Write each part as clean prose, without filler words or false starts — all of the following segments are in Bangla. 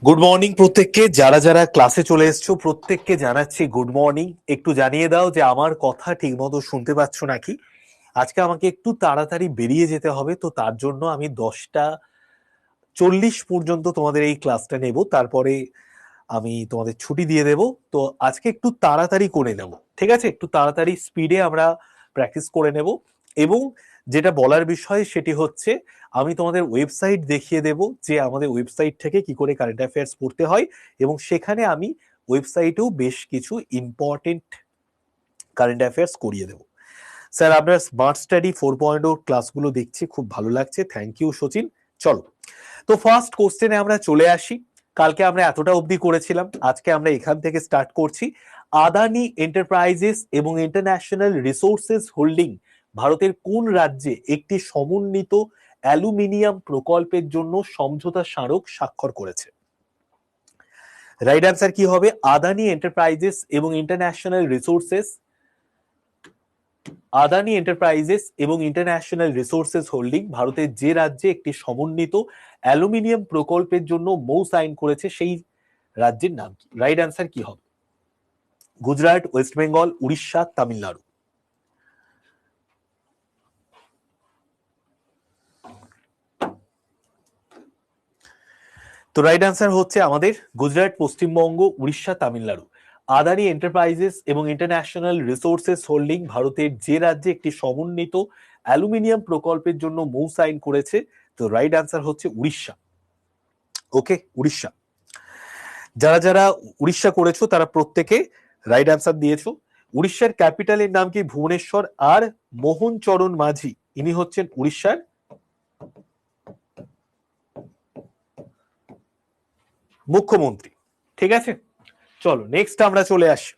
গুড মর্নিং প্রত্যেককে, যারা যারা ক্লাসে চলে এসছো প্রত্যেককে জানাচ্ছি গুড মর্নিং। একটু জানিয়ে দাও যে আমার কথা ঠিকমতো শুনতে পাচ্ছ নাকি। আজকে আমাকে একটু তাড়াতাড়ি বেরিয়ে যেতে হবে, তো তার জন্য আমি 10:40 পর্যন্ত তোমাদের এই ক্লাসটা নেব, তারপরে আমি তোমাদের ছুটি দিয়ে দেব। তো আজকে একটু তাড়াতাড়ি করে নেব, ঠিক আছে? একটু তাড়াতাড়ি স্পিডে আমরা প্র্যাকটিস করে নেব। এবং যেটা বলার বিষয় সেটি হচ্ছে, আমি তোমাদের ওয়েবসাইট দেখিয়ে দেব যে আমাদের ওয়েবসাইট থেকে কি করে কারেন্ট অ্যাফেয়ার্স পড়তে হয়, এবং সেখানে আমি ওয়েবসাইটেও বেশ কিছু ইম্পর্টেন্ট কারেন্ট অ্যাফেয়ার্স করিয়ে দেব। স্যার, আপনার স্মার্ট স্টাডি 4.0 ক্লাসগুলো দেখছি, খুব ভালো লাগছে, থ্যাংক ইউ সচিন। চলো, তো ফার্স্ট কোশ্চেনে আমরা চলে আসি। কালকে আমরা এতটা অবধি করেছিলাম, আজকে আমরা এখান থেকে স্টার্ট করছি। আদানি এন্টারপ্রাইজেস এবং ইন্টারন্যাশনাল রিসোর্সেস হোল্ডিং ভারতের কোন রাজ্যে একটি সমন্বিত অ্যালুমিনিয়াম প্রকল্পের জন্য সমঝোতা স্মারক স্বাক্ষর করেছে? রাইট অ্যান্সার কি হবে? আদানি এন্টারপ্রাইজেস এবং ইন্টারন্যাশনাল রিসোর্সেস হোল্ডিং ভারতের যে রাজ্যে একটি সমন্বিত অ্যালুমিনিয়াম প্রকল্পের জন্য মৌ সাইন করেছে সেই রাজ্যের নাম কি? রাইট অ্যান্সার কি হবে? গুজরাট, ওয়েস্ট বেঙ্গল, উড়িষ্যা, তামিলনাড়ু। তো রাইট অ্যান্সার হচ্ছে আমাদের গুজরাট, পশ্চিমবঙ্গ, উড়িষ্যা, তামিলনাড়ু। আদানি এন্টারপ্রাইজেস এবং ইন্টারন্যাশনাল রিসোর্সেস হোল্ডিং ভারতের যে রাজ্যে একটি সমন্বিত অ্যালুমিনিয়াম প্রকল্পের জন্য মৌ সাইন করেছে, তো রাইট অ্যান্সার হচ্ছে উড়িষ্যা। ওকে, উড়িষ্যা। যারা যারা উড়িষ্যা করেছো তারা প্রত্যেকে রাইট অ্যান্সার দিয়েছো। উড়িষ্যার ক্যাপিটালের নাম কি? ভুবনেশ্বর। আর মোহন চরণ মাঝি ইনি হচ্ছেন উড়িষ্যার মুখ্যমন্ত্রী। ঠিক আছে, চলো নেক্সট আমরা চলে আসি।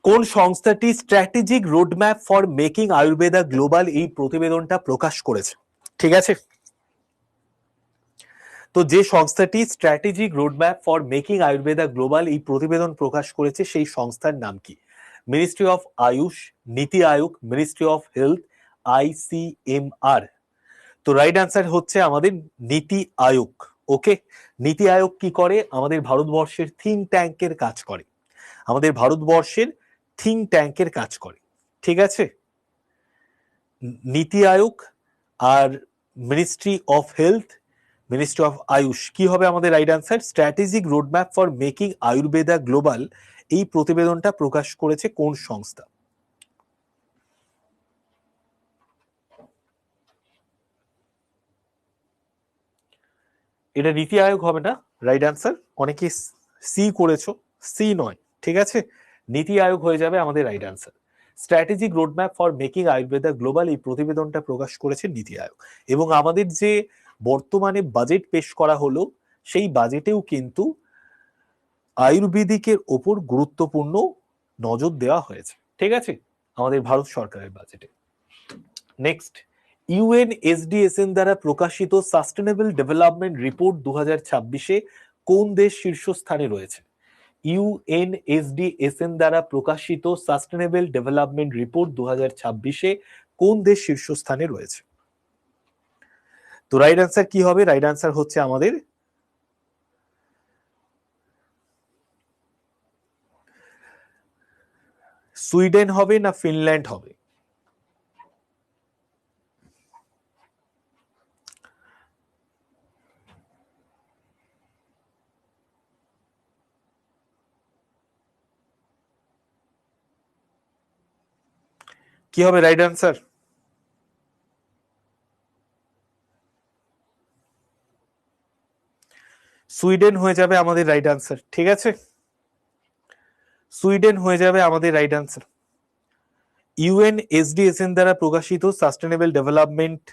কোন সংস্থাটি strategic roadmap for making Ayurveda global এই প্রতিবেদনটা প্রকাশ করেছে? ঠিক আছে, তো যে সংস্থাটি strategic roadmap for making Ayurveda global এই প্রতিবেদন প্রকাশ করেছে সেই সংস্থার নাম কি? মিনিস্ট্রি অফ আয়ুষ, নীতি আয়োগ, মিনিস্ট্রি অফ হেলথ, ICMR। তো রাইট অ্যান্সার হচ্ছে আমাদের নীতি আয়োগ। ওকে, নীতি আয়োগ কি করে? আমাদের ভারতবর্ষের থিঙ্ক ট্যাঙ্কের কাজ করে, আমাদের ভারতবর্ষের থিঙ্ক ট্যাঙ্কের কাজ করে। ঠিক আছে, নীতি আয়োগ আর ministry of health, ministry of AYUSH. কি হবে আমাদের right answer? Strategic roadmap for making Ayurveda global এই প্রতিবেদনটা প্রকাশ করেছে কোন সংস্থা? এটা নীতি আয়োগ হবে না, রাইট অ্যান্সার। অনেকে সি করেছো, সি নয়, ঠিক আছে, নীতি আয়োগ হয়ে যাবে আমাদের right answer. Strategic roadmap for making Ayurveda global এই প্রতিবেদনটা প্রকাশ করেছে নীতি আয়োগ। এবং আমাদের যে বর্তমানে বাজেট পেশ করা হলো সেই বাজেটেও কিন্তু আয়ুর্বেদিকের ওপর গুরুত্বপূর্ণ নজর দেওয়া হয়েছে। ঠিক আছে, আমাদের ভারত সরকারের বাজেটে। নেক্সট, UNSDSN দ্বারা প্রকাশিত সাস্টেনেবল ডেভেলপমেন্ট রিপোর্ট 2026-এ কোন দেশ শীর্ষস্থানে রয়েছে? UNSDSN দ্বারা প্রকাশিত সাস্টেনেবল ডেভেলপমেন্ট রিপোর্ট 2026-এ কোন দেশ শীর্ষস্থানে রয়েছে? তো রাইট অ্যান্সার কি হবে? রাইট অ্যান্সার হচ্ছে আমাদের সুইডেন হবে না ফিনল্যান্ড হবে? কি হবে রাইট অ্যান্সার? সুইডেন হয়ে যাবে আমাদের রাইট অ্যান্সার। ঠিক আছে, সুইডেন হয়ে যাবে আমাদের রাইট অ্যান্সার। UNSDSN দ্বারা প্রকাশিত সাস্টেনেবল ডেভেলপমেন্ট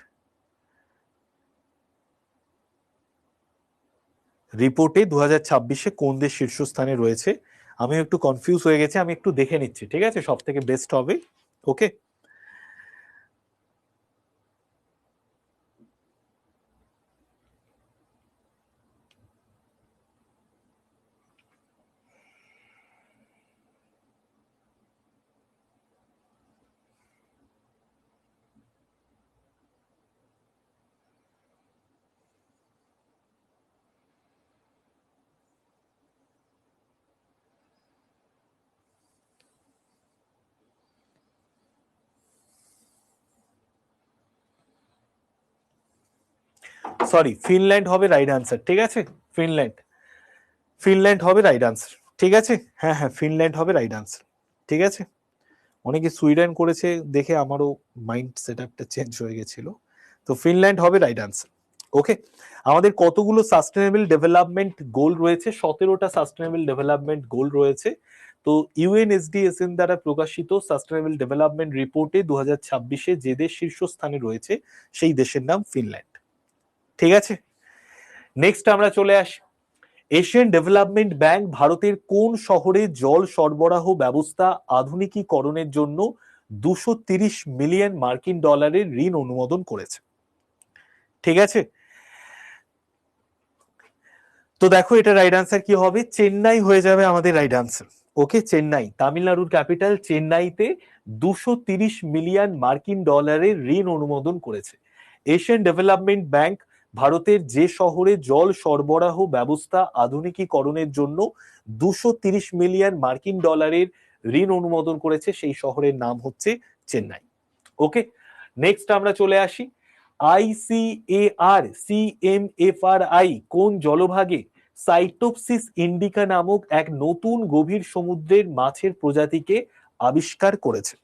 রিপোর্টে 2026-এ কোন দেশ শীর্ষস্থানে রয়েছে? আমি একটু কনফিউজ হয়ে গেছি, আমি একটু দেখে নিচ্ছি। ঠিক আছে, সব থেকে বেস্ট হবে। ওকে, সরি, ফিনল্যান্ড হবে রাইট আনসার, ঠিক আছে? ফিনল্যান্ড, ফিনল্যান্ড হবে রাইট আনসার, ঠিক আছে? হ্যাঁ হ্যাঁ, ফিনল্যান্ড হবে রাইট আনসার, ঠিক আছে? অনেকে সুইডেন করেছে দেখে আমারও মাইন্ড সেট আপটা চেঞ্জ হয়ে গেছিল। তো ফিনল্যান্ড হবে রাইট আনসার। ওকে, আমাদের কতগুলো সাস্টেনেবল ডেভেলপমেন্ট গোল রয়েছে? 17টা সাস্টেনেবল ডেভেলপমেন্ট গোল রয়েছে। তো ইউএনএসডিএসএন দ্বারা প্রকাশিত সাস্টেনেবল ডেভেলপমেন্ট রিপোর্টে 2026-এ যে দেশ শীর্ষস্থানে রয়েছে সেই দেশের নাম ফিনল্যান্ড, ঠিক আছে? নেক্সট আমরা চলে আসি, এশিয়ান ডেভেলপমেন্ট ব্যাংক ভারতের কোন শহরে জল সরবরাহ ব্যবস্থা আধুনিকীকরণের জন্য 230 মিলিয়ন মার্কিন ডলারের ঋণ অনুমোদন করেছে, ঠিক আছে? তো দেখো এটা রাইট আনসার কি হবে? চেন্নাই হয়ে যাবে আমাদের রাইট আনসার। ওকে, চেন্নাই, তামিলনাড়ুর ক্যাপিটাল চেন্নাইতে 230 মিলিয়ন মার্কিন ডলারের ঋণ অনুমোদন করেছে। এশিয়ান ডেভেলপমেন্ট ব্যাংক ভারতের যে শহরে জল সরবরাহ ব্যবস্থা আধুনিকীকরণের জন্য 230 মিলিয়ন মার্কিন ডলারের ঋণ অনুমোদন করেছে সেই শহরের নাম হচ্ছে চেন্নাই। ওকে, নেক্সট আমরা চলে আসি, ICAR-CMFRI কোন জলভাগে সাইটোপসিস ইন্ডিকা নামক এক নতুন গভীর সমুদ্রের মাছের প্রজাতিকে আবিষ্কার করেছে?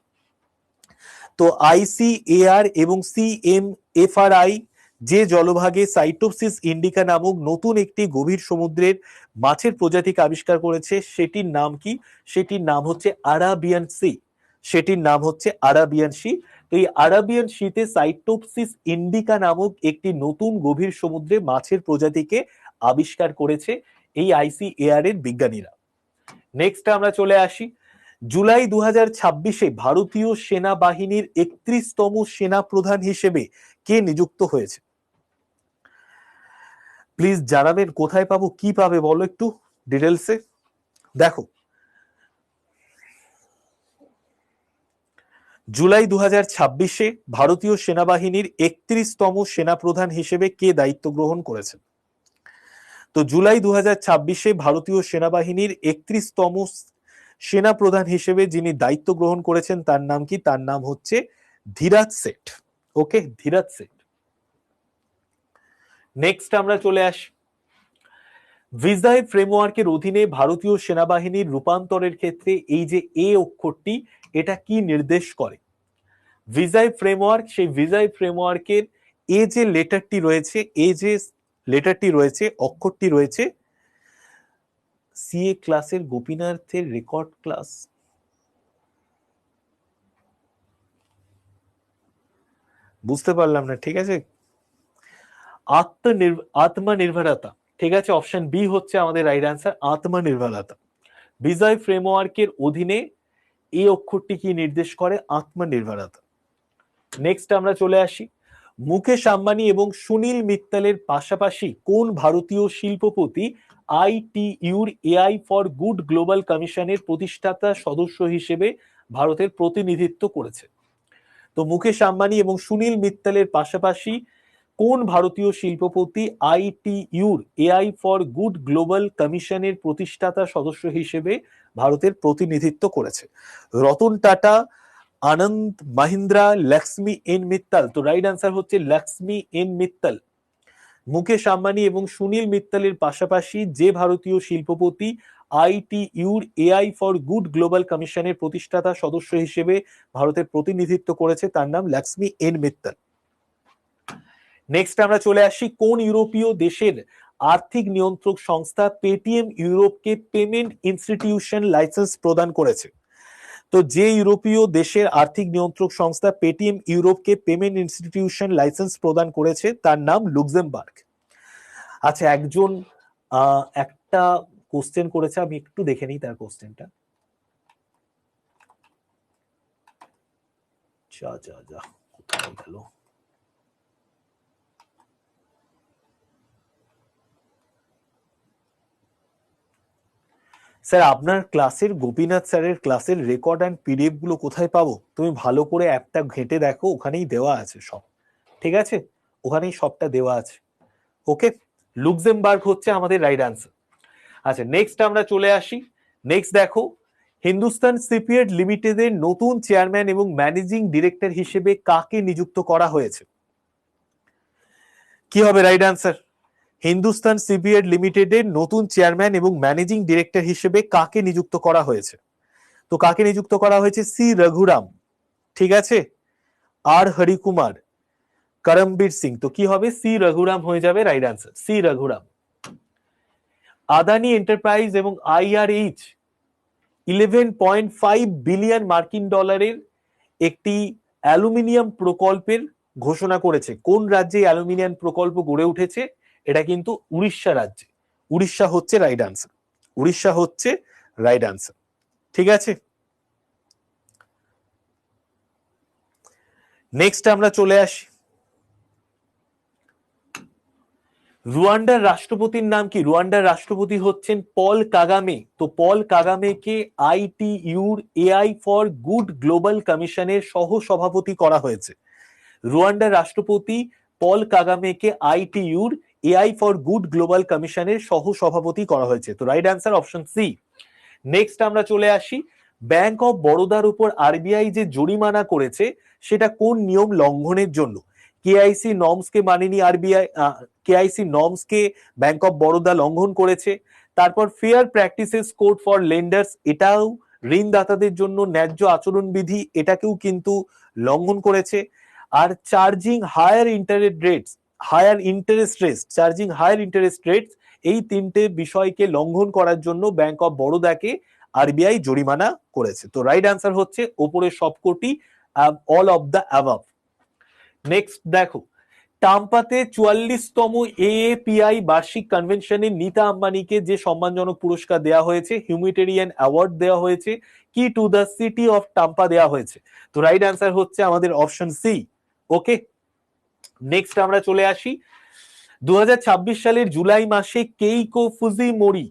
তো ICAR এবং CMFRI যে জলভাগে সাইটোপসিস ইন্ডিকা নামক নতুন একটি গভীর সমুদ্রের মাছের প্রজাতিকে আবিষ্কার করেছে সেটির নাম কি? সেটির নাম হচ্ছে আরাবিয়ান সি, সেটির নাম হচ্ছে আরাবিয়ান সি। তো এই আরাবিয়ান সিতে সাইটোপসিস ইন্ডিকা নামক একটি নতুন গভীর সমুদ্রে মাছের প্রজাতিকে আবিষ্কার করেছে এই ICAR এর বিজ্ঞানীরা। নেক্সট আমরা চলে আসি, জুলাই 2026-এ ভারতীয় সেনাবাহিনীর 31তম সেনা প্রধান হিসেবে কে নিযুক্ত হয়েছে? প্লিজ জানাবেন কোথায় পাবো, কি পাবে বলো একটু ডিটেলসে। দেখো, জুলাই 2026-এ ভারতীয় সেনাবাহিনীর 31তম সেনাপ্রধান হিসেবে কে দায়িত্ব গ্রহণ করেছেন? তো জুলাই 2026-এ ভারতীয় সেনাবাহিনীর 31তম সেনাপ্রধান হিসেবে যিনি দায়িত্ব গ্রহণ করেছেন তার নাম কি? তার নাম হচ্ছে ধীরাজ শেঠ। ওকে, ধীরাজ শেঠ। নেক্সট আমরা চলে আসি, ভিসাই ফ্রেমওয়ার্কের অধীনে ভারতীয় সেনাবাহিনীর রূপান্তরের ক্ষেত্রে এই যে এ অক্ষরটি, এটা কি নির্দেশ করে? ভিসাই ফ্রেমওয়ার্ক, সেই ভিসাই ফ্রেমওয়ার্কের এ যে লেটারটি রয়েছে, এ যে লেটারটি রয়েছে, অক্ষরটি রয়েছে, সিএ ক্লাসের গোপীনাথের রেকর্ড ক্লাস, বুঝতে পারলাম না, ঠিক আছে? আত্মনির্ভরতা, ঠিক আছে, অপশন বি হচ্ছে আমাদের রাইট আনসার, আত্মনির্ভরতা। ভিসাই ফ্রেমওয়ার্কের অধীনে এই অক্ষরটি কি নির্দেশ করে? আত্মনির্ভরতা। নেক্সট আমরা চলে আসি, মুকেশ আম্বানি এবং সুনীল মিত্তালের পাশাপাশি কোন ভারতীয় শিল্পপতি ITUর AI ফর গুড গ্লোবাল কমিশনের প্রতিষ্ঠাতা সদস্য হিসেবে ভারতের প্রতিনিধিত্ব করেছে? তো মুকেশ আম্বানি এবং সুনীল মিত্তালের পাশাপাশি কোন ভারতীয় শিল্পপতি ITUর AI ফর গুড গ্লোবাল কমিশনের প্রতিষ্ঠাতা সদস্য হিসেবে ভারতের প্রতিনিধিত্ব করেছে? রতন টাটা, আনন্দ মাহিন্দ্রা, লক্ষ্মী এন মিত্তাল। তো রাইট আনসার হচ্ছে লক্ষ্মী এন মিত্তাল। মুকেশ আম্বানি এবং সুনীল মিত্তালের পাশাপাশি যে ভারতীয় শিল্পপতি ITUর AI ফর গুড গ্লোবাল কমিশনের প্রতিষ্ঠাতা সদস্য হিসেবে ভারতের প্রতিনিধিত্ব করেছে তার নাম লক্ষ্মী এন মিত্তাল। নেক্সট আমরা চলে আসি, কোন ইউরোপীয় দেশের আর্থিক নিয়ন্ত্রক সংস্থা পেটিএম ইউরোপকে পেমেন্ট ইনস্টিটিউশন লাইসেন্স প্রদান করেছে? তো যে ইউরোপীয় দেশের আর্থিক নিয়ন্ত্রক সংস্থা পেটিএম ইউরোপকে পেমেন্ট ইনস্টিটিউশন লাইসেন্স প্রদান করেছে তার নাম লুক্সেমবার্গ। আচ্ছা, একজন একটা কোশ্চেন করেছে, আমি একটু দেখে নিই তার কোশ্চেনটা। যা যা যা, কোথায় গেল? স্যার আপনার ক্লাসের, গোপীনাথ স্যারের ক্লাসের রেকর্ড অ্যান্ড পিডিএফ গুলো কোথায় পাবো? তুমি ভালো করে অ্যাপটা ঘেঁটে দেখো, ওখানেই দেওয়া আছে সব, ঠিক আছে? ওখানেই সবটা দেওয়া আছে। ওকে, লুক্সেমবার্গ হচ্ছে আমাদের রাইট আনসার। আচ্ছা, নেক্সট আমরা চলে আসি, নেক্সট দেখো, হিন্দুস্তান শিপইয়ার্ড লিমিটেডের নতুন চেয়ারম্যান এবং ম্যানেজিং ডিরেক্টর হিসেবে কাকে নিযুক্ত করা হয়েছে? কি হবে রাইট আনসার? হিন্দুস্তান শিপইয়ার্ড লিমিটেডের নতুন চেয়ারম্যান এবং ম্যানেজিং ডিরেক্টর হিসেবে কাকে নিযুক্ত করা হয়েছে? তো কাকে নিযুক্ত করা হয়েছে? সি রঘুরাম, ঠিক আছে, আর হরিকুমার, করমবীর সিং। তো কি হবে? সি রঘুরাম হয়ে যাবে right answer, C Raghuram. Adani enterprise এবং IRH 11.5 বিলিয়ন মার্কিন ডলারের একটি অ্যালুমিনিয়াম প্রকল্পের ঘোষণা করেছে। কোন রাজ্যে অ্যালুমিনিয়াম প্রকল্প গড়ে উঠেছে? এটা কিন্তু উড়িষ্যা রাজ্যে। উড়িষ্যা হচ্ছে রাইট আনসার, উড়িষ্যা হচ্ছে রাইট আনসার, ঠিক আছে। নেক্সট আমরা চলে আসি, রুয়ান্ডার রাষ্ট্রপতির নাম কি? রুয়ান্ডার রাষ্ট্রপতি হচ্ছেন পল কাগামে। তো পল কাগামেকে ITUর AI ফর গুড গ্লোবাল কমিশনের সহ সভাপতি করা হয়েছে। রুয়ান্ডার রাষ্ট্রপতি পল কাগামেকে ITUর AI ফর গুড গ্লোবাল কমিশনের সহ সভাপতি করা হয়েছে। তো right answer option C. Next আমরা চলে আসি, ব্যাংক অফ বরোদার উপর RBI যে জরিমানা করেছে সেটা কোন নিয়ম লঙ্ঘনের জন্য? KIC নর্মস কে মানেনি RBI, KIC নর্মস কে ব্যাংক অফ বরোদা লঙ্ঘন করেছে। তারপর fair practices code for lenders, এটাও ঋণদাতাদের জন্য ন্যায্য আচরণ বিধি, এটাকেও কিন্তু লঙ্ঘন করেছে। আর charging higher interest rates, charging higher interest rates, এই তিনটে বিষয়কে লঙ্ঘন করার জন্য ব্যাংক অফ বরোদাকে RBI জরিমানা করেছে। তো রাইট আনসার হচ্ছে ওপরের সবকটি, all of the above. Next দেখো, টাম্পাতে 44তম AAPI বার্ষিক কনভেনশনে নীতা আম্বানিকে যে সম্মানজনক পুরস্কার দেওয়া হয়েছে, হিউম্যানিটেরিয়ান অ্যাওয়ার্ড দেওয়া হয়েছে, কি to the city of Tampa দেওয়া হয়েছে? তো রাইট আনসার হচ্ছে আমাদের অপশন সি। ওকে, নেক্সট আমরা চলে আসি, 2026 সালের জুলাই মাসে কেইকো ফুজিমোরি,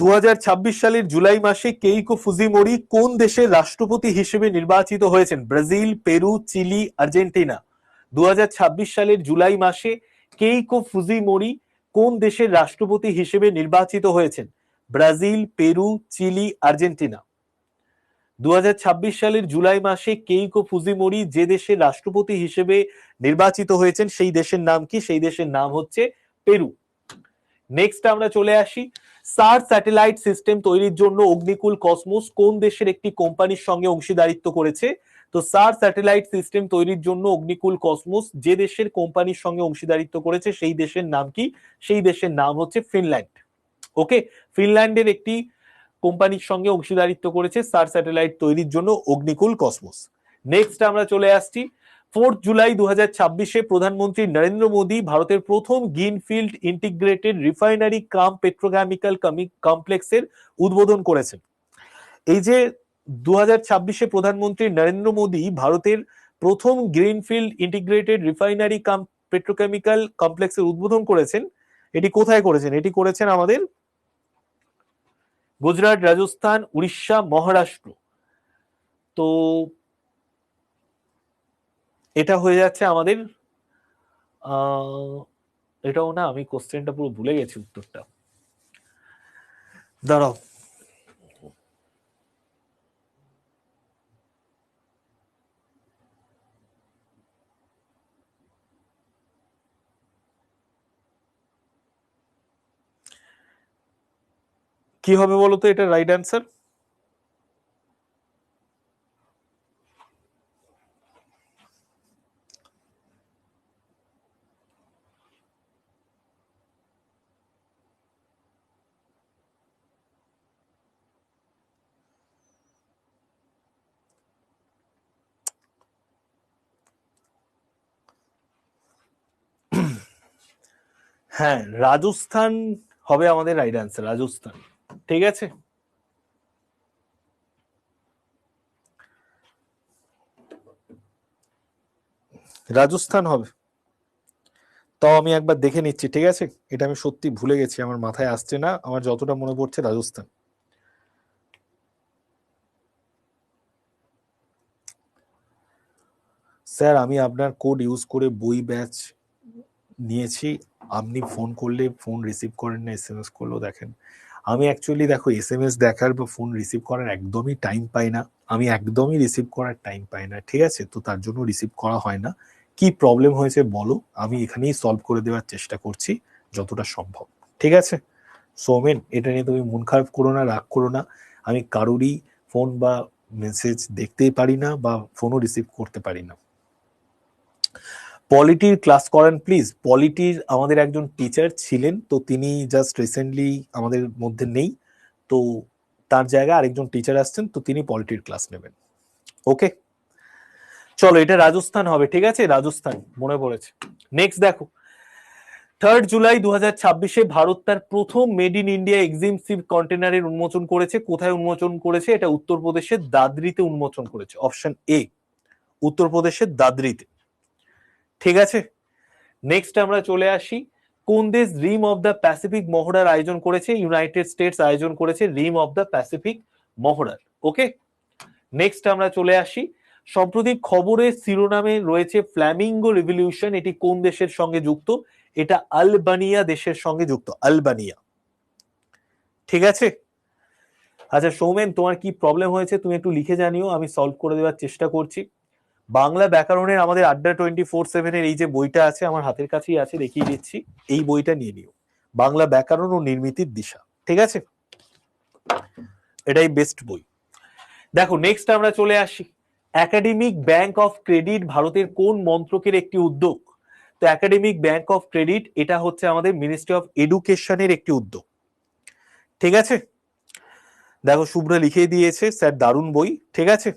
2026 সালের জুলাই মাসে কেইকো ফুজিমোরি কোন দেশের রাষ্ট্রপতি হিসেবে নির্বাচিত হয়েছেন? Brazil, Peru, chilli, Argentina. 2026 সালের জুলাই মাসে কেইকো ফুজিমোরি কোন দেশের রাষ্ট্রপতি হিসেবে নির্বাচিত হয়েছেন? Brazil, Peru, chilli, Argentina. 2026 সালের জুলাই মাসে কেইকো ফুজিমোরি যে দেশের রাষ্ট্রপতি হিসেবে নির্বাচিত হয়েছেন সেই দেশের নাম কি? সেই দেশের নাম হচ্ছে পেরু। নেক্সট আমরা চলে আসি, সার স্যাটেলাইট সিস্টেম তৈরির জন্য অগ্নিকুল কসমোস কোন দেশের একটি কোম্পানির সঙ্গে অংশীদারিত্ব করেছে? তো সার স্যাটেলাইট সিস্টেম তৈরির জন্য অগ্নিকুল কসমোস যে দেশের কোম্পানির সঙ্গে অংশীদারিত্ব করেছে সেই দেশের নাম কি? সেই দেশের নাম হচ্ছে ফিনল্যান্ড। ওকে, ফিনল্যান্ডের একটি কোম্পানির সঙ্গে অংশীদারিত্ব করেছে সার স্যাটেলাইট তৈরির জন্য অগ্নিকুল কসমোস। নেক্সট আমরা চলে আসছি, 4 জুলাই 2026 প্রধানমন্ত্রী নরেন্দ্র মোদী ভারতের প্রথম গ্রিনফিল্ড ইন্টিগ্রেটেড রিফাইনারি কাম পেট্রোকেমিক্যাল কমপ্লেক্সের উদ্বোধন করেছেন। এই যে 2026 প্রধানমন্ত্রী নরেন্দ্র মোদী ভারতের প্রথম গ্রিনফিল্ড ইন্টিগ্রেটেড রিফাইনারি কাম পেট্রোকেমিক্যাল কমপ্লেক্সের উদ্বোধন করেছেন, এটি কোথায় করেছেন? এটি করেছেন আমাদের গুজরাট, রাজস্থান, উড়িষ্যা, মহারাষ্ট্র। তো এটা হয়ে যাচ্ছে আমাদের, এটাও না, আমি কোশ্চেনটা পুরো ভুলে গেছি উত্তরটা, দাঁড়াও। কি হবে বলতো এটা রাইট অ্যান্সার? হ্যাঁ, রাজস্থান হবে আমাদের রাইট অ্যান্সার, রাজস্থান, ঠিক আছে। রাজস্থান হবে। তাও আমি একবার দেখে নিচ্ছি, ঠিক আছে, এটা আমি সত্যি ভুলে গেছি, আমার মাথায় আসছে না, আমার যতটা মনে পড়ছে রাজস্থান। স্যার আমি আপনার কোড ইউজ করে বই ব্যাচ নিয়েছি, আপনি ফোন করলে ফোন রিসিভ করেন না, SMS করলেও দেখেন। আমি অ্যাকচুয়ালি দেখো SMS দেখার বা ফোন রিসিভ করার একদমই টাইম পাই না, আমি একদমই রিসিভ করার টাইম পাই না, ঠিক আছে, তো তার জন্য রিসিভ করা হয় না। কি প্রবলেম হয়েছে বলো, আমি এখানেই সলভ করে দেওয়ার চেষ্টা করছি যতটা সম্ভব। ঠিক আছে সৌমেন, এটা নিয়ে তুমি মন খারাপ করো না, রাগ করো না। আমি কারোরই ফোন বা মেসেজ দেখতেই পারি না বা ফোনও রিসিভ করতে পারি না। পলিটির ক্লাস করান প্লিজ। পলিটির আমাদের একজন টিচার ছিলেন, তো তিনি জাস্ট রিসেন্টলি আমাদের মধ্যে নেই, তো তার জায়গায় আরেকজন টিচার আসছেন, তো তিনি পলিটির ক্লাস নেবেন। ওকে চলো, এটা রাজস্থান হবে। ঠিক আছে রাজস্থান মনে পড়েছে। নেক্সট দেখো, 3 জুলাই 2026 ভারত তার প্রথম মেড ইন ইন্ডিয়া এক্সিমসিভ কন্টেনারের উন্মোচন করেছে। কোথায় উন্মোচন করেছে? এটা উত্তরপ্রদেশের দাদরিতে উন্মোচন করেছে। অপশন এ, উত্তরপ্রদেশের দাদরিতে। ঠিক আছে নেক্সট আমরা চলে আসি, কোন দেশ রিম অফ দ্য প্যাসিফিক মহড়ার আয়োজন করেছে? ইউনাইটেড স্টেটস আয়োজন করেছে রিম অফ দ্য প্যাসিফিক মহড়ার। ওকে নেক্সট আমরা চলে আসি, সম্প্রতি খবরের শিরোনামে রয়েছে ফ্ল্যামিঙ্গো রিভলিউশন, এটি কোন দেশের সঙ্গে যুক্ত? এটা আলবানিয়া দেশের সঙ্গে যুক্ত, আলবানিয়া। ঠিক আছে আচ্ছা সৌমেন, তোমার কি প্রবলেম হয়েছে তুমি একটু লিখে জানিও, আমি সলভ করে দেওয়ার চেষ্টা করছি। বাংলা ব্যাকরণের আমাদের আড্ডা 24/7 এই যে বইটা আছে আমার হাতের কাছেই আছে, দেখিয়ে দিচ্ছি, এই বইটা নিয়ে নিও, বাংলা ব্যাকরণ ও নির্মিতির দিশা। ঠিক আছে এটাই বেস্ট বই। দেখো নেক্সট আমরা চলে আসি, একাডেমিক ব্যাংক অফ ক্রেডিট ভারতের কোন মন্ত্রকের একটি উদ্যোগ? তো একাডেমিক ব্যাংক অফ ক্রেডিট এটা হচ্ছে আমাদের মিনিস্ট্রি অফ এডুকেশনের একটি উদ্যোগ। ঠিক আছে দেখো শুভ্রা লিখে দিয়েছে, স্যার দারুণ বই। ঠিক আছে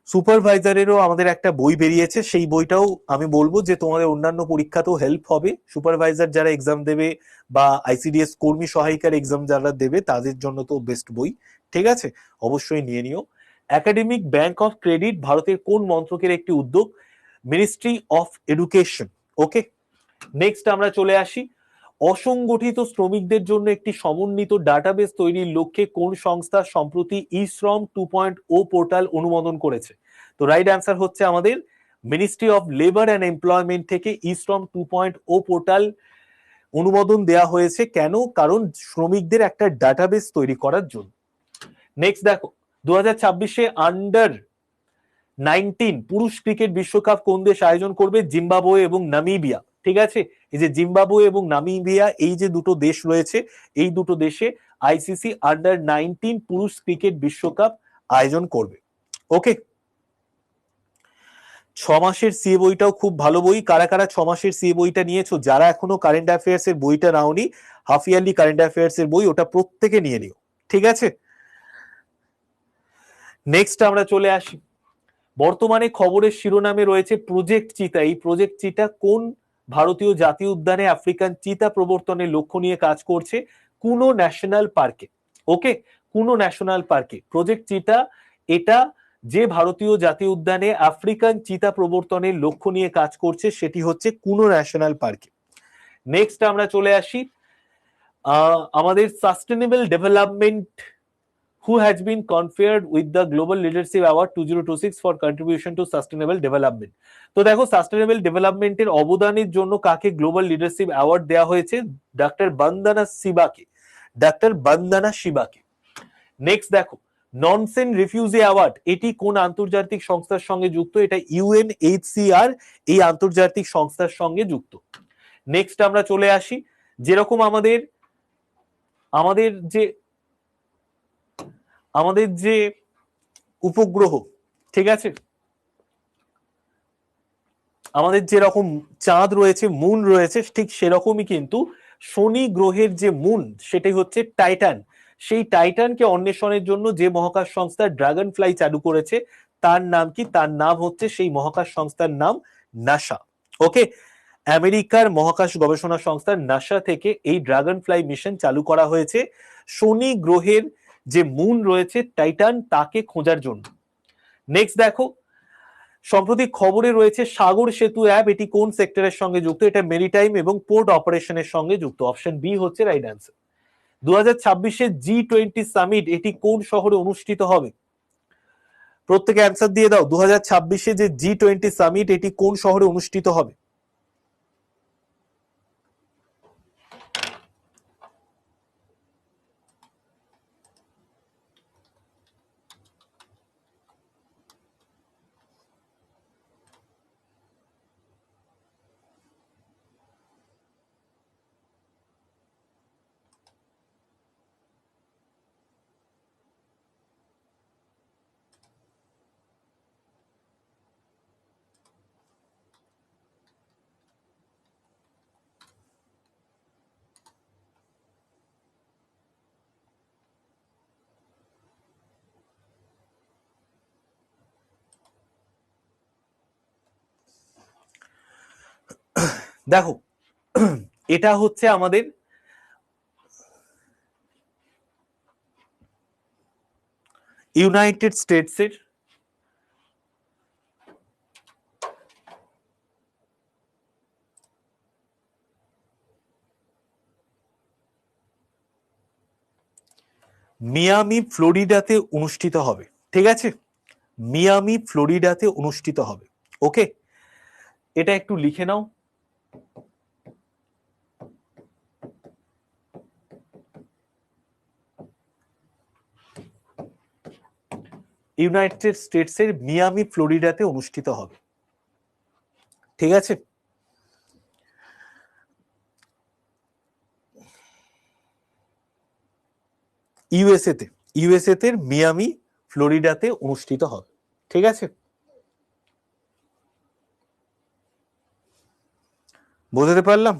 সুপারভাইজারেরও আমাদের একটা বই বেরিয়েছে, সেই বইটাও আমি বলবো যে তোমাদের অন্যান্য পরীক্ষাতেও হেল্প হবে। সুপারভাইজার যারা এক্সাম দেবে বা আইসিডিএস কর্মী সহায়িকার এক্সাম যারা দেবে তাদের জন্য তো বেস্ট বই। ঠিক আছে অবশ্যই নিয়ে নিও। একাডেমিক ব্যাংক অফ ক্রেডিট ভারতের কোন মন্ত্রকের একটি উদ্যোগ? Ministry of education. Okay next আমরা চলে আসি, অসংগঠিত শ্রমিকদের জন্য একটি সমন্বিত ডাটাবেস তৈরির লক্ষ্যে কোন সংস্থা সম্প্রতি ই শ্রম 2.0 পোর্টাল অনুমোদন করেছে? তো রাইট অ্যান্সার হচ্ছে আমাদের ministry of labour and employment থেকে ই শ্রম 2.0 পোর্টাল অনুমোদন দেওয়া হয়েছে। কেন? কারণ শ্রমিকদের একটা ডাটাবেস তৈরি করার জন্য। নেক্সট দেখো 2026 আন্ডার 19 পুরুষ ক্রিকেট বিশ্বকাপ কোন দেশ আয়োজন করবে? জিম্বাবুয়ে এবং নামিবিয়া। ঠিক আছে এই যে জিম্বাবুয়ে এবং নামিবিয়া এই যে দুটো দেশ রয়েছে, এই দুটো দেশে আইসিসি আন্ডার 19 পুরুষ ক্রিকেট বিশ্বকাপ আয়োজন করবে। ওকে 6 মাসের সিএ বইটাও খুব ভালো বই। কারা কারা 6 মাসের সিএ বইটা নিয়েছো? যারা এখনো কারেন্ট অ্যাফেয়ার্স এর বইটা নাওনি, হাফ ইয়ারলি কারেন্ট অ্যাফেয়ার্স এর বই, ওটা প্রত্যেকে নিয়ে নিও। ঠিক আছে নেক্সট আমরা চলে আসি, বর্তমানে খবরের শিরোনামে রয়েছে প্রজেক্ট চিতা। এই প্রজেক্ট চিতা কোন ভারতীয় জাতীয় উদ্যানে আফ্রিকান চিতা প্রবর্তনের লক্ষ্য নিয়ে কাজ করছে? কুনো ন্যাশনাল পার্কে। ওকে কুনো ন্যাশনাল পার্কে প্রজেক্ট চিতা, এটা যে ভারতীয় জাতীয় উদ্যানে আফ্রিকান চিতা প্রবর্তনের লক্ষ্য নিয়ে কাজ করছে সেটি হচ্ছে কুনো ন্যাশনাল পার্কে। নেক্সট আমরা চলে আসি, আমাদের sustainable development who has been conferred with the Global Leadership Award 2026 for contribution to sustainable development। তো দেখো সাস্টেনেবল ডেভেলপমেন্টের অবদানের জন্য কাকে গ্লোবাল লিডারশিপ অ্যাওয়ার্ড দেওয়া হয়েছে? ডক্টর বন্দনা শিবাকে, ডক্টর বন্দনা শিবাকে। নেক্সট দেখো ননসেন রিফিউজি অ্যাওয়ার্ড এটি কোন আন্তর্জাতিক সংস্থার সঙ্গে যুক্ত? এটা ইউএনএইচসিআর এই আন্তর্জাতিক সংস্থার সঙ্গে যুক্ত। নেক্সট আমরা চলে আসি, যেরকম আমাদের আমাদের যে আমাদের যে উপগ্রহ, ঠিক আছে আমাদের যেরকম চাঁদ রয়েছে, মুন রয়েছে, ঠিক সেরকমই কিন্তু শনি গ্রহের যে মুন সেটাই হচ্ছে টাইটান। সেই টাইটানকে অন্বেষণের জন্য যে মহাকাশ সংস্থা ড্রাগন ফ্লাই চালু করেছে তার নাম কি? তার নাম হচ্ছে, সেই মহাকাশ সংস্থার নাম নাসা। ওকে আমেরিকার মহাকাশ গবেষণা সংস্থা নাসা থেকে এই ড্রাগন ফ্লাই মিশন চালু করা হয়েছে শনি গ্রহের যে মুন রয়েছে টাইটান তাকে খোঁজার জন্য। নেক্সট দেখো সম্প্রতি খবরে রয়েছে সাগর সেতু অ্যাপ, এটি কোন সেক্টরের সঙ্গে যুক্ত? এটা মেরিটাইম এবং পোর্ট অপারেশনের সঙ্গে যুক্ত। অপশন বি হচ্ছে রাইট অ্যান্সার। 2026 G20 সামিট এটি কোন শহরে অনুষ্ঠিত হবে? প্রত্যেকে অ্যান্সার দিয়ে দাও, 2026 যে G20 সামিট এটি কোন শহরে অনুষ্ঠিত হবে? দেখো এটা হচ্ছে আমাদের ইউনাইটেড স্টেটসের মিয়ামি ফ্লোরিডাতে অনুষ্ঠিত হবে, ঠিক আছে? মিয়ামি ফ্লোরিডাতে অনুষ্ঠিত হবে। ওকে, এটা একটু লিখে নাও। ইউনাইটেড স্টেটসের মিয়ামি ফ্লোরিডাতে অনুষ্ঠিত হবে, ঠিক আছে? ইউএসএতে মিয়ামি ফ্লোরিডাতে অনুষ্ঠিত হবে, ঠিক আছে? বুঝতে পারলাম?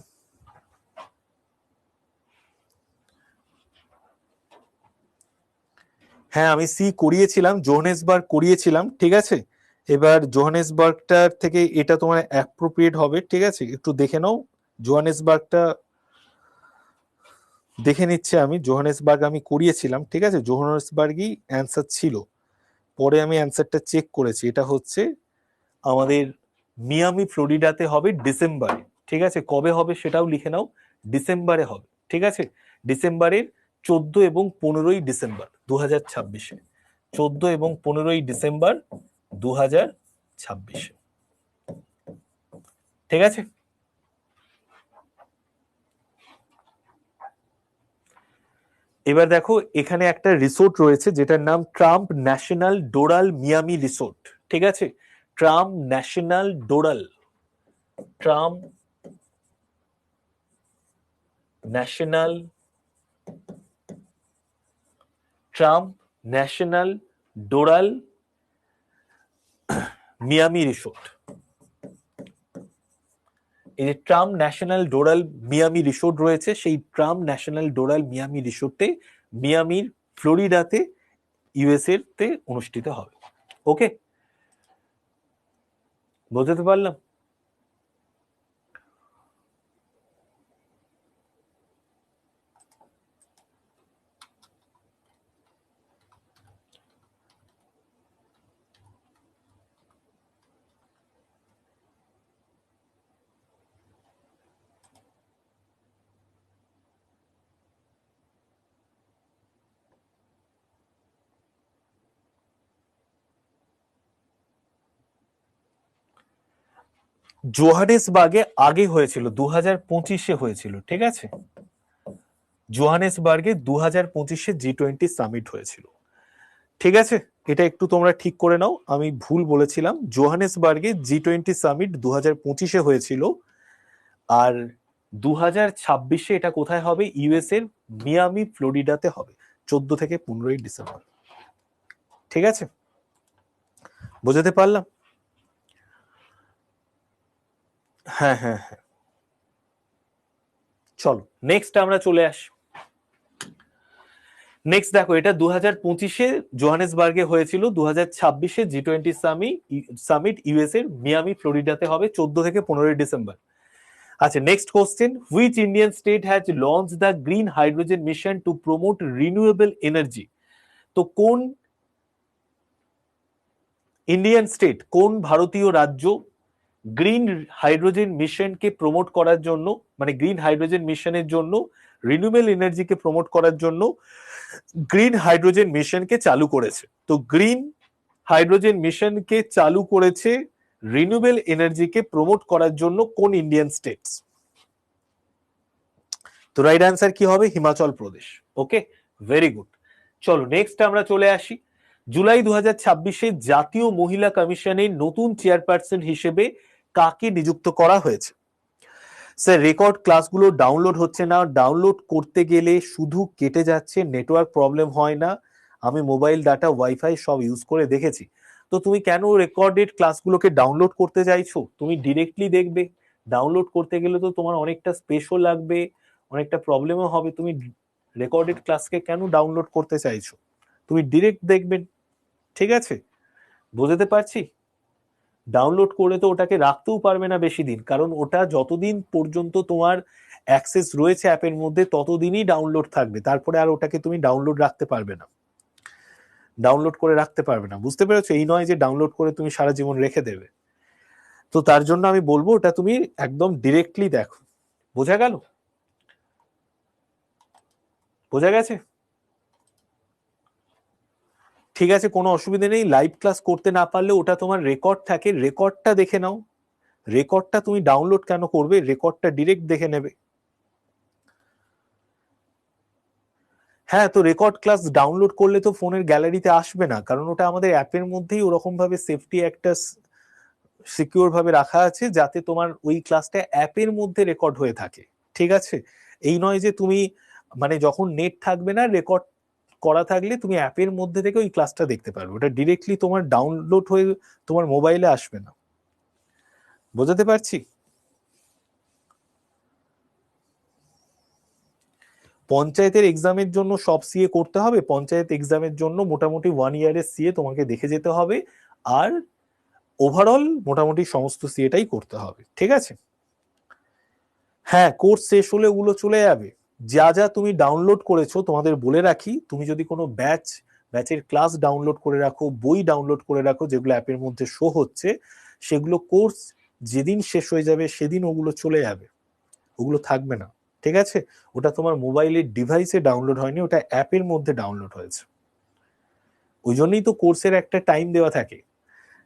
হ্যাঁ, আমি সি করিয়েছিলাম, জোহানেসবার্গ করিয়েছিলাম, ঠিক আছে? এবার জোহানেসবার্গটার থেকে এটা তোমার অ্যাপ্রোপ্রিয়েট হবে, ঠিক আছে? একটু দেখে নাও জোহানেসবার্গটা, দেখে নিচ্ছে আমি। জোহানেসবার্গ আমি করিয়েছিলাম, ঠিক আছে? জোহানেসবার্গই অ্যান্সার ছিল, পরে আমি অ্যান্সারটা চেক করেছি। এটা হচ্ছে আমাদের মিয়ামি ফ্লোরিডাতে হবে ডিসেম্বরে, ঠিক আছে? কবে হবে সেটাও লিখে নাও, ডিসেম্বরে হবে, ঠিক আছে? ডিসেম্বরের 14 এবং 15ই ডিসেম্বর 2026-এ, 14 এবং 15ই ডিসেম্বর 2026-এ, ঠিক আছে? এবার দেখো এখানে একটা রিসোর্ট রয়েছে যেটার নাম Trump National Doral Miami Resort, ঠিক আছে? Trump National Doral, Trump National, Trump National Doral Miami Resort. এই যে Trump National Doral Miami Resort রয়েছে, সেই ট্রাম্প ন্যাশনাল ডোরাল মিয়ামি রিসোর্টে মিয়ামির ফ্লোরিডাতে ইউএসএ তে অনুষ্ঠিত হবে। ওকে, বুঝতে পারলাম? জোহানেসবার্গে আগে হয়েছিল, 2025-এ হয়েছিল, ঠিক আছে? জোহানেসবার্গে 2025-এ G20 সামিট হয়েছিল, ঠিক আছে? এটা একটু তোমরা ঠিক করে নাও, আমি ভুল বলেছিলাম। জোহানেসবার্গে G20 সামিট 2025-এ হয়েছিল, আর 2026-এ এটা কোথায় হবে? ইউএস এর মিয়ামি ফ্লোরিডাতে হবে, 14 থেকে 15ই ডিসেম্বর, ঠিক আছে? বুঝতে পারলাম? হ্যাঁ হ্যাঁ হ্যাঁ, চলো নেক্সট আমরা চলে আসি। নেক্সট দেখো, এটা 2025-এ জোহানেসবার্গে হয়েছিল, 2026-এ G20 সামিট ইউএস এর মিয়ামি ফ্লোরিডাতে হবে 14 থেকে 15ই ডিসেম্বর। আচ্ছা, next question, which Indian state has launch the green hydrogen mission to promote renewable energy? তো কোন ইন্ডিয়ান স্টেট, কোন ভারতীয় রাজ্য গ্রিন হাইড্রোজেন মিশনকে প্রমোট করার জন্য, মানে গ্রিন হাইড্রোজেন মিশনের জন্য, রিনিউয়েবল এনার্জিকে প্রমোট করার জন্য গ্রিন হাইড্রোজেন মিশনকে চালু করেছে? তো গ্রিন হাইড্রোজেন মিশনকে চালু করেছে রিনিউয়েবল এনার্জিকে প্রমোট করার জন্য কোন ইন্ডিয়ান স্টেটস? তো রাইট অ্যান্সার কি হবে? হিমাচল প্রদেশ। ওকে, ভেরি গুড। চলো নেক্সট আমরা চলে আসি। জুলাই 2026-এ জাতীয় মহিলা কমিশনের নতুন চেয়ারপারসন হিসেবে কাকে নিযুক্ত করা হয়েছে? স্যার, রেকর্ড ক্লাসগুলো ডাউনলোড হচ্ছে না, ডাউনলোড করতে গেলে শুধু কেটে যাচ্ছে, নেটওয়ার্ক প্রবলেম হয় না। আমি মোবাইল ডাটা ওয়াইফাই সব ইউজ করে দেখেছি। তো তুমি কেন রেকর্ডেড ক্লাসগুলোকে ডাউনলোড করতে চাইছো? তুমি ডিরেক্টলি দেখবে। ডাউনলোড করতে গেলে তো তোমার অনেকটা স্পেসও লাগবে, অনেকটা প্রবলেমও হবে। তুমি রেকর্ডেড ক্লাসকে কেন ডাউনলোড করতে চাইছো? তুমি ডিরেক্ট দেখবে, ঠিক আছে? বুঝতে পারছি? ডাউনলোড করে তো ওটাকে রাখতেও পারবে না বেশি দিন, কারণ ওটা যতদিন পর্যন্ত তোমার অ্যাক্সেস রয়েছে অ্যাপের মধ্যে ততদিনই ডাউনলোড থাকবে, তারপরে আর ওটাকে তুমি ডাউনলোড রাখতে পারবে না, ডাউনলোড করে রাখতে পারবে না। বুঝতে পেরেছো? এই নয় যে ডাউনলোড করে তুমি সারা জীবন রেখে দেবে। তো তার জন্য আমি বলবো ওটা তুমি একদম ডিরেক্টলি দেখো। বোঝা গেল? বোঝা গেছে? ঠিক আছে, কোনো অসুবিধা নেই। লাইভ ক্লাস করতে না পারলে ওটা তোমার রেকর্ড থাকে, রেকর্ডটা দেখে নাও। রেকর্ডটা তুমি ডাউনলোড কেন করবে? রেকর্ডটা ডিরেক্ট দেখে নেবে। হ্যাঁ, তো রেকর্ড ক্লাস ডাউনলোড করলে তো ফোনের গ্যালারিতে আসবে না, কারণ ওটা আমাদের অ্যাপের মধ্যেই ওরকম ভাবে সেফটি একটা সিকিউর ভাবে রাখা আছে যাতে তোমার ওই ক্লাসটা অ্যাপের মধ্যে রেকর্ড হয়ে থাকে। ঠিক আছে? এই নয় যে তুমি মানে যখন নেট থাকবে না, রেকর্ড করা থাকলে তুমি অ্যাপের মধ্যে থেকে ওই ক্লাসটা দেখতে পারবে, ওটা ডিরেক্টলি তোমার ডাউনলোড হয়ে তোমার মোবাইলে আসবে না। বোঝাতে পারছি? পঞ্চায়েতের এক্সামের জন্য সব সিএ করতে হবে। পঞ্চায়েত এক্সামের জন্য মোটামুটি 1 ইয়ারের সিএ তোমাকে দেখে যেতে হবে, আর ওভারঅল মোটামুটি সমস্ত সিএটাই করতে হবে। ঠিক আছে? হ্যাঁ, কোর্স শেষ হলে ওগুলো চলে যাবে। যা যা তুমি ডাউনলোড করেছো, তোমাদের বলে রাখি, তুমি যদি কোনো ব্যাচের ক্লাস ডাউনলোড করে রাখো, বই ডাউনলোড করে রাখো যেগুলো অ্যাপের মধ্যে শো হচ্ছে, সেগুলো কোর্স যেদিন শেষ হয়ে যাবে সেদিন ওগুলো চলে যাবে, ওগুলো থাকবে না। ঠিক আছে? ওটা তোমার মোবাইলের ডিভাইসে ডাউনলোড হয়নি, ওটা অ্যাপের মধ্যে ডাউনলোড হয়েছে। ওই জন্যই তো কোর্সের একটা টাইম দেওয়া থাকে,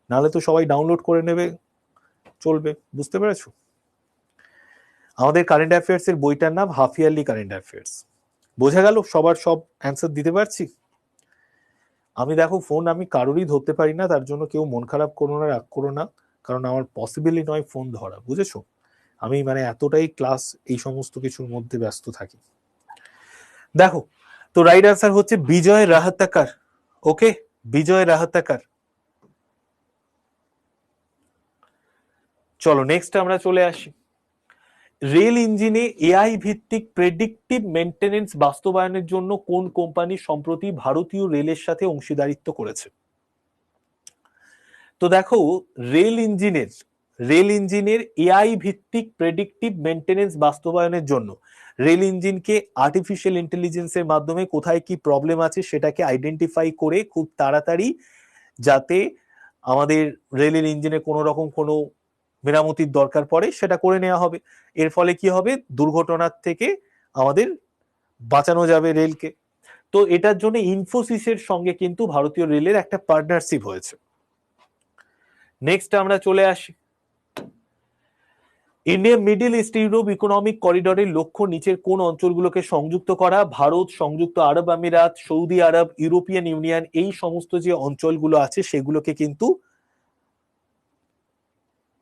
নাহলে তো সবাই ডাউনলোড করে নেবে, চলবে। বুঝতে পেরেছো? আমাদের কারেন্ট অ্যাফেয়ার্স এর বইটার নাম হাফ ইয়ারলি কারেন্ট অ্যাফেয়ার্স। বোঝা গেল? সবার সব অ্যান্সার দিতে পারছি? আমি দেখো ফোন আমি কারোরই ধরতে পারি না, তার জন্য কেউ মন খারাপ করো না, রাগ করো না, কারণ আমার পসিবলই নয় ফোন ধরা। বুঝেছো? আমি মানে এতটাই ক্লাস এই সমস্ত কিছুর মধ্যে ব্যস্ত থাকি। দেখো, তো রাইট আনসার হচ্ছে বিজয় রাহাতাকার। ওকে, বিজয় রাহাতাকার। চলো নেক্সট আমরা চলে আসি। রেল ইঞ্জিনে এআই ভিত্তিক প্রেডিক্টিভ মেইনটেনেন্স বাস্তবায়নের জন্য কোন কোম্পানি সম্প্রতি ভারতীয় রেলের সাথে অংশীদারিত্ব করেছে? তো দেখো, রেল ইঞ্জিনের এআই ভিত্তিক প্রেডিক্টিভ মেইনটেনেন্স বাস্তবায়নের জন্য রেল ইঞ্জিনকে আর্টিফিশিয়াল ইন্টেলিজেন্সের মাধ্যমে কোথায় কি প্রবলেম আছে সেটাকে আইডেন্টিফাই করে খুব তাড়াতাড়ি যাতে আমাদের রেলের ইঞ্জিনে কোনো রকম কোনো মেরামতির দরকার পড়ে সেটা করে নেওয়া হবে। এর ফলে কি হবে? দুর্ঘটনার থেকে আমাদের বাঁচানো যাবে রেলকে। তো এটার জন্য ইনফোসিসের সঙ্গে কিন্তু ভারতীয় রেলের একটা পার্টনারশিপ হয়েছে। নেক্সট আমরা চলে আসি। India Middle East Europe Economic করিডোরের লক্ষ্য নিচের কোন অঞ্চলগুলোকে সংযুক্ত করা? ভারত, সংযুক্ত আরব আমিরাত, সৌদি আরব, ইউরোপিয়ান ইউনিয়ন, এই সমস্ত যে অঞ্চলগুলো আছে সেগুলোকে কিন্তু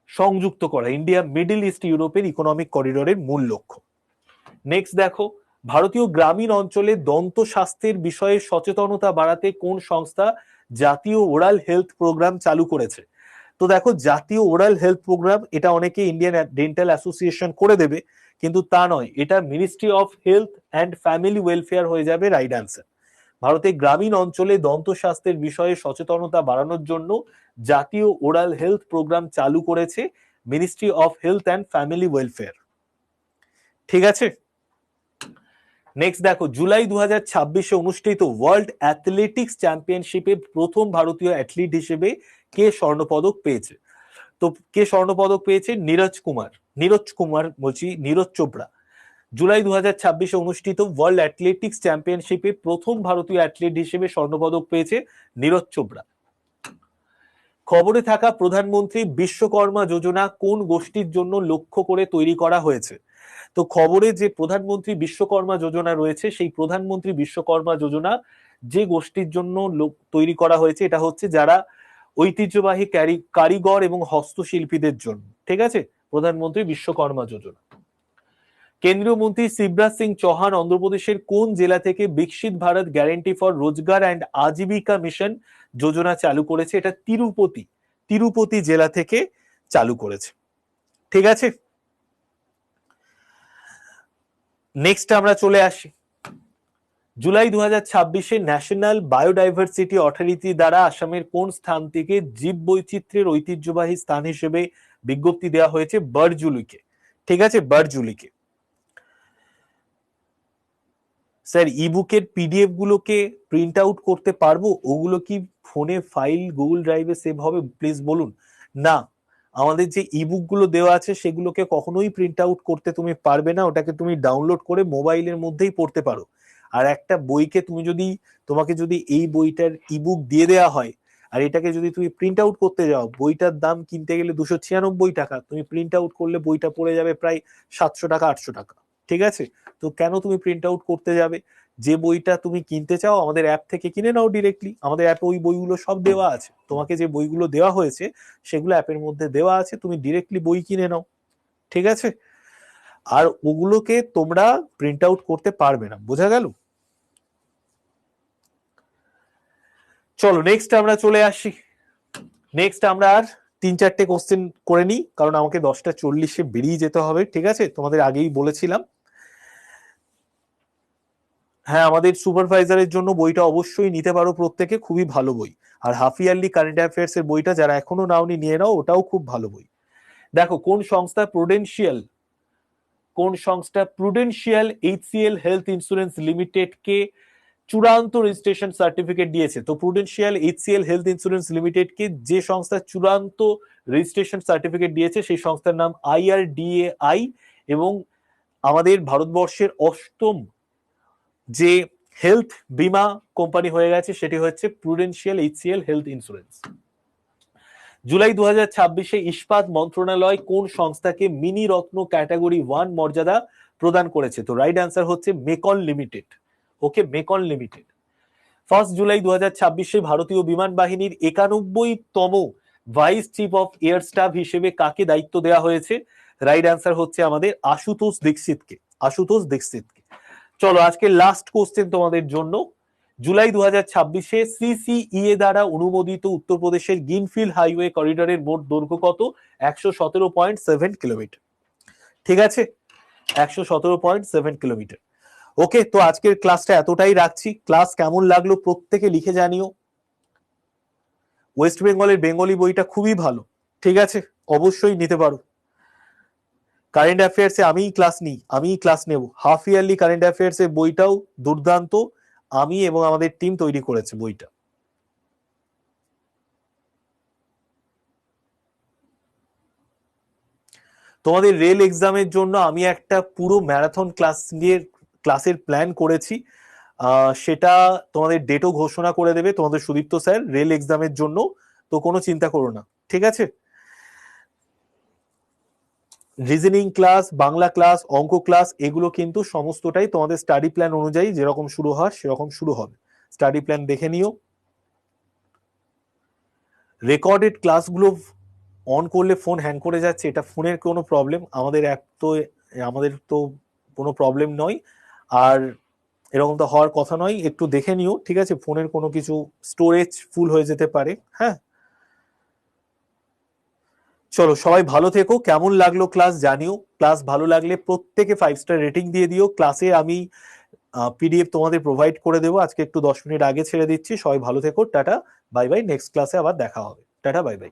সংযুক্ত করা ইন্ডিয়া মিডল ইস্ট ইউরোপের ইকোনমিক করিডোরের মূল লক্ষ্য। নেক্সট দেখো, ভারতীয় গ্রামীণ অঞ্চলে দন্ত স্বাস্থ্যের বিষয়ে সচেতনতা বাড়াতে কোন সংস্থা জাতীয় ওরাল হেলথ প্রোগ্রাম চালু করেছে? তো দেখো, জাতীয় ওরাল হেলথ প্রোগ্রাম এটা অনেকে ইন্ডিয়ান ডেন্টাল অ্যাসোসিয়েশন করে দেবে, কিন্তু তা নয়, এটা ministry of health and family welfare হয়ে যাবে রাইট অ্যান্সার। ভারতের গ্রামীণ অঞ্চলে দন্ত স্বাস্থ্যের বিষয়ে সচেতনতা বাড়ানোর জন্য জাতীয় ওরাল হেলথ প্রোগ্রাম চালু করেছে ministry of health and family welfare. ঠিক আছে? নেক্সট দেখো, জুলাই 2026 অনুষ্ঠিত ওয়ার্ল্ড অ্যাথলেটিক্স চ্যাম্পিয়নশিপে প্রথম ভারতীয় অ্যাথলিট হিসেবে কে স্বর্ণপদক পেয়েছে? তো কে স্বর্ণপদক পেয়েছে? নীরজ চোপড়া। জুলাই 2026 অনুষ্ঠিত ওয়ার্ল্ড অ্যাথলেটিক্স চ্যাম্পিয়নশিপে প্রথম ভারতীয় অ্যাথলিট হিসেবে স্বর্ণপদক পেয়েছে নীরজ চোপড়া। খবরে থাকা প্রধানমন্ত্রী বিশ্বকর্মা যোজনা কোন গোষ্ঠীর জন্য লক্ষ্য করে তৈরি করা হয়েছে? তো খবরে যে প্রধানমন্ত্রী বিশ্বকর্মা যোজনা রয়েছে, সেই প্রধানমন্ত্রী বিশ্বকর্মা যোজনা যে গোষ্ঠীর জন্য তৈরি করা হয়েছে এটা হচ্ছে যারা ঐতিহ্যবাহী কারিগর এবং হস্তশিল্পীদের জন্য। ঠিক আছে? প্রধানমন্ত্রী বিশ্বকর্মা যোজনা। কেন্দ্রীয় মন্ত্রী শিবরাজ সিং চৌহান অন্ধ্রপ্রদেশের কোন জেলা থেকে বিকশিত ভারত গ্যারান্টি ফর রোজগার অ্যান্ড আজীবিকা মিশন যোজনা চালু করেছে? এটা তিরুপতি জেলা থেকে চালু করেছে। ঠিক আছে? নেক্সট আমরা চলে আসি। জুলাই 2026-এ ন্যাশনাল বায়োডাইভার্সিটি অথরিটি দ্বারা আসামের কোন স্থান থেকে জীব বৈচিত্র্যের ঐতিহ্যবাহী স্থান হিসেবে বিজ্ঞপ্তি দেওয়া হয়েছে? বারজুলিকে। ঠিক আছে, বারজুলিকে। স্যার ইবুকের পিডিএফ গুলোকে প্রিন্ট আউট করতে পারবো? ওগুলো কি ফোনে ফাইল গুগল ড্রাইভে সেভ হবে? প্লিজ বলুন। না, আমাদের যে ইবুক গুলো দেওয়া আছে সেগুলোকে কখনোই প্রিন্ট আউট করতে তুমি পারবে না, ওটাকে তুমি ডাউনলোড করে মোবাইলের মধ্যেই পড়তে পারো। আর একটা বইকে তোমাকে যদি এই বইটার ইবুক দিয়ে দেওয়া হয় আর এটাকে যদি তুমি প্রিন্ট আউট করতে যাও, বইটার দাম কিনতে গেলে 296 টাকা, তুমি প্রিন্ট আউট করলে বইটা পড়ে যাবে প্রায় 700 টাকা 800 টাকা। ঠিক আছে, তো কেন তুমি প্রিন্ট আউট করতে যাবে? যে বইটা তুমি কিনতে চাও আমাদের অ্যাপ থেকে কিনে নাও ডিরেক্টলি, আমাদের অ্যাপে ওই বইগুলো সব দেওয়া আছে। তোমাকে যে বইগুলো দেওয়া হয়েছে সেগুলো অ্যাপের মধ্যে দেওয়া আছে, তুমি ডিরেক্টলি বই কিনে নাও। ঠিক আছে, আর ওগুলোকে তোমরা প্রিন্ট আউট করতে পারবে না। বোঝা গেল? চলো নেক্সট আমরা চলে আসি। নেক্সট আমরা আর 3-4টে কোশ্চেন করে নিই, কারণ আমাকে 10টা 40-এ বেরিয়ে যেতে হবে। ঠিক আছে, তোমাদের আগেই বলেছিলাম। হ্যাঁ, আমাদের সুপারভাইজারের জন্য বইটা অবশ্যই নিতে পারো প্রত্যেকে, খুবই ভালো বই। আর হাফ ইয়ারলি কারেন্ট অ্যাফেয়ার্স এর বইটা যারা এখনো নাওনি নিয়ে নাও, ওটাও খুব ভালো বই। দেখো কোন সংস্থা Prudential HCL Health Insurance Limited কে চূড়ান্ত রেজিস্ট্রেশন সার্টিফিকেট দিয়েছে? তো Prudential HCL Health Insurance Limited কে যে সংস্থা চূড়ান্ত রেজিস্ট্রেশন সার্টিফিকেট দিয়েছে সেই সংস্থার নাম IRDAI, এবং আমাদের ভারতবর্ষের 8ম যে হেলথ বিমা কোম্পানি হয়ে গেছে সেটি হচ্ছে প্রুডেন্সিয়াল এইচসিএল হেলথ ইন্স্যুরেন্স। জুলাই 2026-এ ইস্পাত মন্ত্রণালয় কোন সংস্থাকে মিনি রত্ন ক্যাটাগরি 1 মর্যাদা প্রদান করেছে? তো রাইট অ্যান্সার হচ্ছে MECON Limited. Okay, MECON Limited. 1 জুলাই 2026-এ ভারতীয় বিমান বাহিনীর 91তম vice chief of air staff হিসেবে কাকে দায়িত্ব দেওয়া হয়েছে? রাইট অ্যান্সার হচ্ছে আমাদের আশুতোষ দীক্ষিতকে। চলো আজকে লাস্ট কোশ্চেন তোমাদের জন্য। জুলাই 2026-এ সিসিইএ দ্বারা অনুমোদিত উত্তরপ্রদেশের গ্রিনফিল্ড হাইওয়ে করিডোরের মোট দৈর্ঘ্য কত? 117.7 কিলোমিটার। ঠিক আছে, 117.7 কিলোমিটার। ওকে, তো আজকের ক্লাসটা এতটাই রাখছি। ক্লাস কেমন লাগলো প্রত্যেকে লিখে জানিও। ওয়েস্ট বেঙ্গলের বেঙ্গলি বইটা খুবই ভালো। ঠিক আছে, অবশ্যই নিতে পারো। কারেন্ট অ্যাফেয়ার্সে আমিই ক্লাস নেব। হাফ ইয়ারলি কারেন্ট অ্যাফেয়ার্সের বইটাও দুর্দান্ত, আমি এবং আমাদের টিম তৈরি করেছে বইটা। তোমাদের রেল এক্সামের জন্য আমি একটা পুরো ম্যারাথন ক্লাসের প্ল্যান করেছি, সেটা তোমাদের ডেটও ঘোষণা করে দেবে তোমাদের সুদীপ্ত স্যার রেল এক্সামের জন্য, তো কোনো চিন্তা করো না। ঠিক আছে, রিজনিং ক্লাস, বাংলা ক্লাস, অঙ্ক ক্লাস, এগুলো কিন্তু সমস্তটাই তোমাদের স্টাডি প্ল্যান অনুযায়ী যেরকম শুরু হয় সেরকম শুরু হবে। স্টাডি প্ল্যান দেখে নিও। রেকর্ডেড ক্লাসগুলো অন করলে ফোন হ্যাং করে যাচ্ছে, এটা ফোনের কোনো প্রবলেম, আমাদের তো কোনো প্রবলেম নয়, আর এরকম তো হওয়ার কথা নয়। একটু দেখে নিও, ঠিক আছে, ফোনের কোনো কিছু স্টোরেজ ফুল হয়ে যেতে পারে। হ্যাঁ, চলো সবাই ভালো থেকো। কেমন লাগলো ক্লাস জানিও। ক্লাস ভালো লাগলে প্রত্যেকে 5 স্টার রেটিং দিয়ে দিও। ক্লাসে আমি পিডিএফ তোমাদের প্রোভাইড করে দেবো, আজকে একটু 10 মিনিট আগে ছেড়ে দিচ্ছি। সবাই ভালো থেকো, টাটা বাই বাই। নেক্সট ক্লাসে আবার দেখা হবে। Tata bye bye.